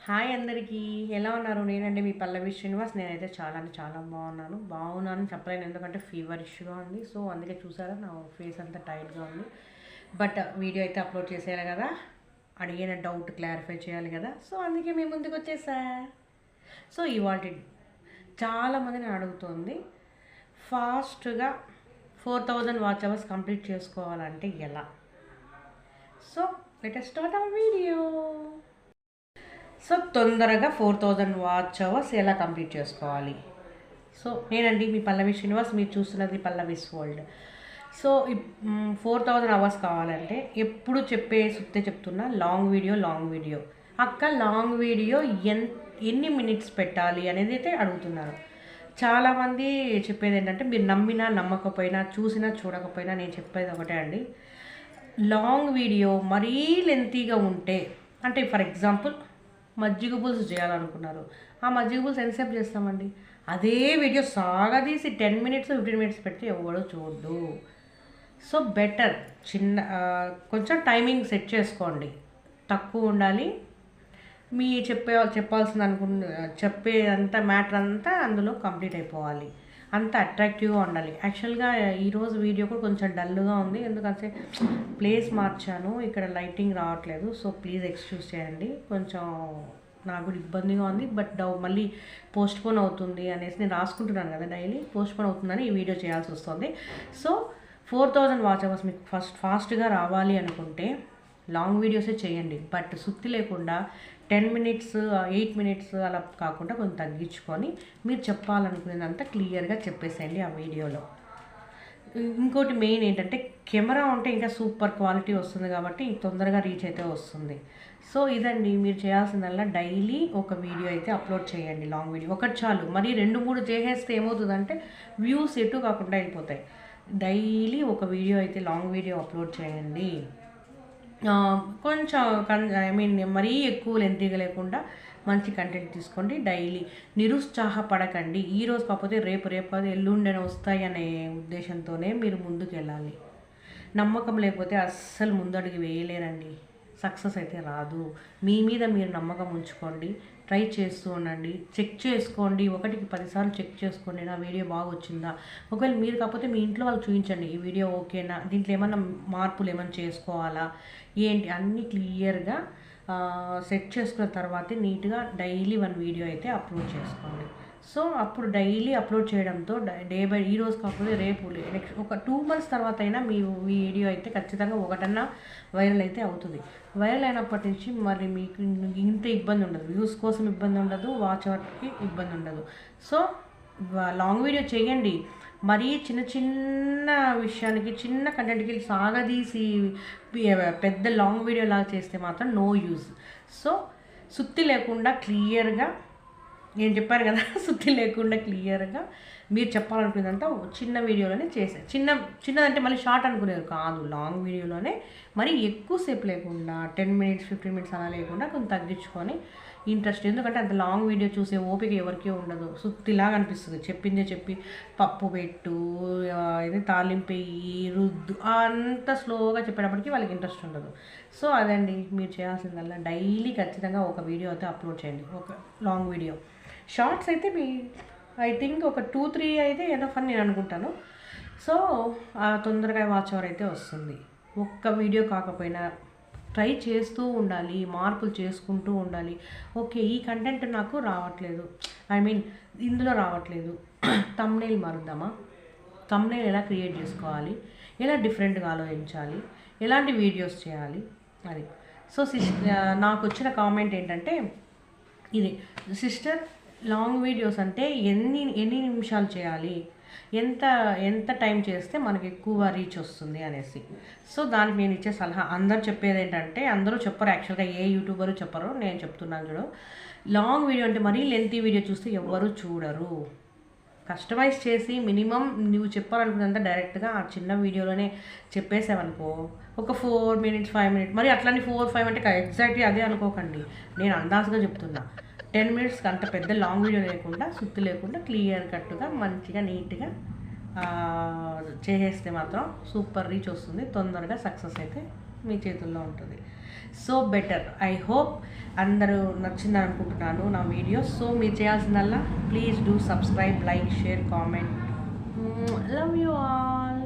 Hi అందరికీ, ఎలా ఉన్నారు? నేనండి మీ పల్లవి శ్రీనివాస్. నేనైతే చాలా అంటే చాలా బాగున్నాను చెప్పలేను, ఎందుకంటే ఫీవర్ ఇష్యూగా ఉంది. సో అందుకే చూసారా నా ఫేస్ అంతా టైట్గా ఉంది. బట్ వీడియో అయితే అప్లోడ్ చేసేయాలి కదా, అడిగిన డౌట్ క్లారిఫై చేయాలి కదా, సో అందుకే మీ ముందుకు వచ్చేసా. సో ఇవాళ చాలామంది నేను అడుగుతుంది, ఫాస్ట్గా 4000 వాచ్ అవర్స్ కంప్లీట్ చేసుకోవాలంటే ఎలా? So let us start our video. So తొందరగా 4000 వాచ్ అవర్స్ ఎలా కంప్లీట్ చేసుకోవాలి? సో నేనండి మీ పల్లవి శ్రీనివాస్, మీరు చూస్తున్నది పల్లవిస్ వరల్డ్. సో 4000 అవర్స్ కావాలంటే ఎప్పుడు చెప్పే సుత్తే చెప్తున్నా, లాంగ్ వీడియో అక్క లాంగ్ వీడియో ఎన్ని మినిట్స్ పెట్టాలి అనేది అయితే అడుగుతున్నారు. చాలామంది చెప్పేది ఏంటంటే, మీరు నమ్మినా నమ్మకపోయినా, చూసినా చూడకపోయినా, నేను చెప్పేది ఒకటే అండి. లాంగ్ వీడియో మరీ లెంతీగా ఉంటే, అంటే ఫర్ ఎగ్జాంపుల్ మజ్జిగ పులుసు చేయాలనుకున్నారు, ఆ మజ్జిగ పులుసు ఎంతసేపు చేస్తామండి? అదే వీడియో సాగదీసి 10 మినిట్స్ 15 మినిట్స్ పెడితే ఎవడో చూడు. సో బెటర్ కొంచెం టైమింగ్ సెట్ చేసుకోండి, తక్కువ ఉండాలి. మీ చెప్పాల్సింది చెప్పేదంతా మ్యాటర్ అంతా అందులో కంప్లీట్ అయిపోవాలి, అంత అట్రాక్టివ్గా ఉండాలి. యాక్చువల్గా ఈరోజు వీడియో కూడా కొంచెం డల్గా ఉంది, ఎందుకంటే ప్లేస్ మార్చాను, ఇక్కడ లైటింగ్ రావట్లేదు. సో ప్లీజ్ ఎక్స్క్యూజ్ చేయండి, కొంచెం నాకు కూడా ఇబ్బందిగా ఉంది. బట్ మళ్ళీ పోస్ట్పోన్ అవుతుంది అనేసి నేను రాసుకుంటున్నాను కదా, డైలీ పోస్ట్పోన్ అవుతుందని ఈ వీడియో చేయాల్సి వస్తుంది. సో 4000 వాచ్ అవర్స్ మీకు ఫాస్ట్గా రావాలి అనుకుంటే లాంగ్ వీడియోసే చేయండి. బట్ సుత్తి లేకుండా 10 మినిట్స్ 8 మినిట్స్ అలా కాకుండా కొంచెం తగ్గించుకొని మీరు చెప్పాలనుకునేదంతా క్లియర్గా చెప్పేసేయండి ఆ వీడియోలో. ఇంకోటి మెయిన్ ఏంటంటే, కెమెరా ఉంటే ఇంకా సూపర్ క్వాలిటీ వస్తుంది కాబట్టి తొందరగా రీచ్ అయితే వస్తుంది. సో ఇదండి మీరు చేయాల్సిందల్లా, డైలీ ఒక వీడియో అయితే అప్లోడ్ చేయండి. లాంగ్ వీడియో ఒకటి చాలు, మరి 2-3 చేసేస్తే ఏమవుతుందంటే వ్యూస్ ఎటు కాకుండా వెళ్ళిపోతాయి. డైలీ ఒక వీడియో అయితే లాంగ్ వీడియో అప్లోడ్ చేయండి. కొంచెం మరీ ఎక్కువ లెంతీగా లేకుండా మంచి కంటెంట్ తీసుకోండి. డైలీ నిరుత్సాహపడకండి, ఈరోజు కాకపోతే రేపు కాదు ఎల్లుండని వస్తాయి అనే ఉద్దేశంతోనే మీరు ముందుకు వెళ్ళాలి. నమ్మకం లేకపోతే అస్సలు ముందడుగు వేయలేరండి, సక్సెస్ అయితే రాదు. మీ మీద మీరు నమ్మకం ఉంచుకోండి, ట్రై చేస్తూ ఉండండి, చెక్ చేసుకోండి, 1కి 10 సార్లు చెక్ చేసుకోండి, నా వీడియో బాగా వచ్చిందా. ఒకవేళ మీరు కాకపోతే మీ ఇంట్లో వాళ్ళకి చూపించండి, ఈ వీడియో ఓకేనా, దీంట్లో ఏమన్నా మార్పులు ఏమైనా చేసుకోవాలా ఏంటి, అన్నీ క్లియర్గా సెట్ చేసుకున్న తర్వాతే నీట్గా డైలీ 1 వీడియో అయితే అప్లోడ్ చేసుకోండి. సో అప్పుడు డైలీ అప్లోడ్ చేయడంతో డే బై ఈరోజు కాకపోతే రేపు నెక్స్ట్ ఒక 2 మంత్స్ తర్వాత అయినా మీ వీడియో అయితే ఖచ్చితంగా ఒకటన్నా వైరల్ అయితే అవుతుంది. వైరల్ అయినప్పటి నుంచి మరి మీకు ఇంత ఇబ్బంది ఉండదు, వ్యూస్ కోసం ఇబ్బంది ఉండదు, వాచ్ అవర్కి ఇబ్బంది ఉండదు. సో లాంగ్ వీడియో చేయండి, మరీ చిన్న విషయానికి చిన్న కంటెంట్కి సాగదీసి పెద్ద లాంగ్ వీడియో లాగా చేస్తే మాత్రం నో యూజ్. సో సుత్తి లేకుండా క్లియర్గా నేను చెప్పాను కదా, సుత్తి లేకుండా క్లియర్గా మీరు చెప్పాలనుకునేదంతా చిన్న వీడియోలోనే చిన్నదంటే మళ్ళీ షార్ట్ అనుకునేది కాదు, లాంగ్ వీడియోలోనే మరీ ఎక్కువసేపు లేకుండా 10 మినిట్స్ 15 మినిట్స్ అలా లేకుండా కొంచెం తగ్గించుకొని ఇంట్రెస్ట్. ఎందుకంటే అంత లాంగ్ వీడియో చూసే ఓపిక ఎవరికీ ఉండదు, సుత్తిలాగా అనిపిస్తుంది. చెప్పిందే చెప్పి పప్పు పెట్టు, ఇది తాలింపు రుద్దు, అంత స్లోగా చెప్పేటప్పటికి వాళ్ళకి ఇంట్రెస్ట్ ఉండదు. సో అదండి మీరు చేయాల్సిందల్లా, డైలీ ఖచ్చితంగా ఒక వీడియో అయితే అప్లోడ్ చేయండి, ఒక లాంగ్ వీడియో. షార్ట్స్ అయితే ఐ థింక్ ఒక 2-3 అయితే ఎనఫ్ అని నేను అనుకుంటాను. సో తొందరగా వాచ్ అవర్ అయితే వస్తుంది. ఒక్క వీడియో కాకపోయినా ట్రై చేస్తూ ఉండాలి, మార్పులు చేసుకుంటూ ఉండాలి. ఓకే, ఈ కంటెంట్ నాకు రావట్లేదు, ఇందులో రావట్లేదు, థంబ్నెయిల్ మారుద్దామా, థంబ్నెయిల్ ఎలా క్రియేట్ చేసుకోవాలి, ఎలా డిఫరెంట్గా ఆలోచించాలి, ఎలాంటి వీడియోస్ చేయాలి అది. సో నాకు వచ్చిన కామెంట్ ఏంటంటే ఇది, సిస్టర్ లాంగ్ వీడియోస్ అంటే ఎన్ని నిమిషాలు చేయాలి, ఎంత టైం చేస్తే మనకి ఎక్కువ రీచ్ వస్తుంది అనేసి. సో దానికి నేను ఇచ్చే సలహా, అందరూ చెప్పేది ఏంటంటే, అందరూ చెప్పరు యాక్చువల్గా, ఏ యూట్యూబరు చెప్పరు, నేను చెప్తున్నాను చూడు. లాంగ్ వీడియో అంటే మరీ లెంతీ వీడియో చూస్తే ఎవ్వరూ చూడరు. కస్టమైజ్ చేసి మినిమం నువ్వు చెప్పాలనుకున్నంత డైరెక్ట్గా ఆ చిన్న వీడియోలోనే చెప్పేసావనుకో, ఒక 4 మినిట్స్ 5 మినిట్స్, మరి అట్లాంటి 4-5 అంటే ఎగ్జాక్ట్లీ అదే అనుకోకండి, నేను అందాజుగా చెప్తున్నా. 10 మినిట్స్కి అంత పెద్ద లాంగ్ వీడియో లేకుండా, సుత్తి లేకుండా, క్లియర్ కట్గా మంచిగా నీట్గా చేసేస్తే మాత్రం సూపర్ రీచ్ వస్తుంది, తొందరగా సక్సెస్ అయితే మీ చేతుల్లో ఉంటుంది. So better. ఐ హోప్ అందరూ నచ్చిందని అనుకుంటున్నాను నా వీడియో. సో మీరు చేయాల్సిందల్లా please do subscribe, like, share, comment. Love you all.